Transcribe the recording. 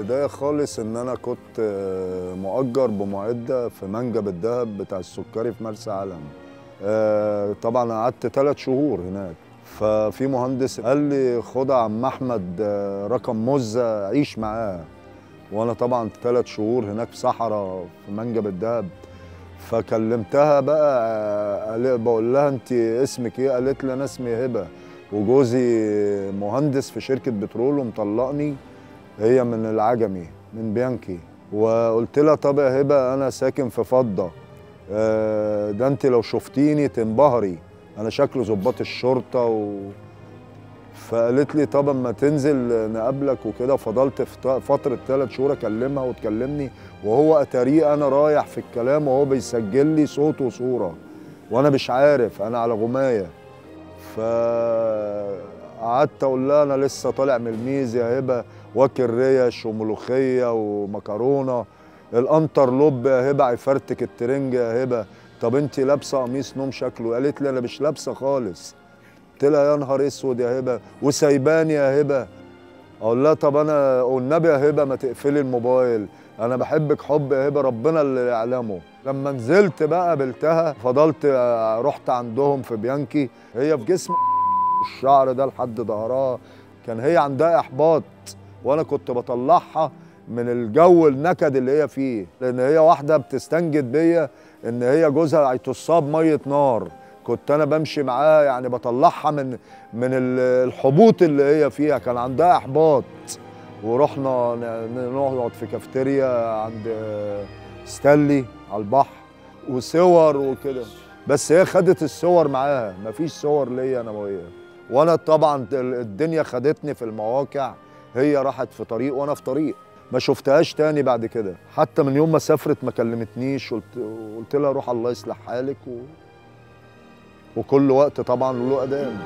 البداية خالص إن أنا كنت مؤجر بمعدة في منجم الدهب بتاع السكري في مرسى علم. طبعا قعدت 3 شهور هناك، ففي مهندس قال لي خد يا عم أحمد رقم مزة عيش معاه. وأنا طبعا 3 شهور هناك في صحراء في منجم الدهب. فكلمتها بقى بقول لها أنت اسمك إيه؟ قالت لي أنا اسمي هبة وجوزي مهندس في شركة بترول ومطلقني. هي من العجمي من بيانكي. وقلت لها طب يا هبه انا ساكن في فضه، ده انت لو شفتيني تنبهري، انا شكله ضباط الشرطه فقالت لي طب اما تنزل نقابلك وكده. فضلت في فتره 3 شهور اكلمها وتكلمني، وهو اتاريه انا رايح في الكلام وهو بيسجل لي صوت وصوره وانا مش عارف، انا على غمايه. فقعدت اقول لها انا لسه طالع من الميز يا هبه، واكل ريش وملوخيه ومكرونه، الانترلوب يا هبه هيفرتك الترنج يا هبه. طب انت لابسه قميص نوم شكله؟ قالت لي انا مش لابسه خالص. قلت لها يا نهار اسود يا هبه وسايباني يا هبه. اقول لها طب انا والنبي يا هبه ما تقفلي الموبايل، انا بحبك حب يا هبه ربنا اللي يعلمه. لما نزلت بقى قابلتها، فضلت رحت عندهم في بيانكي. هي في جسم الشعر ده لحد ظهرها، كان هي عندها احباط وانا كنت بطلعها من الجو النكد اللي هي فيه، لان هي واحده بتستنجد بيا ان هي جوزها هيتصاب ميه نار. كنت انا بمشي معاها يعني بطلعها من الحبوط اللي هي فيها، كان عندها احباط. ورحنا نقعد في كافتيريا عند ستانلي على البحر وصور وكده، بس هي خدت الصور معاها، مفيش صور ليا انا وهي. وانا طبعا الدنيا خدتني في المواقع، هي راحت في طريق وانا في طريق. ما شفتهاش تاني بعد كده، حتى من يوم ما سافرت ما كلمتنيش. قلت لها روح الله يصلح حالك وكل وقت طبعا له اذان.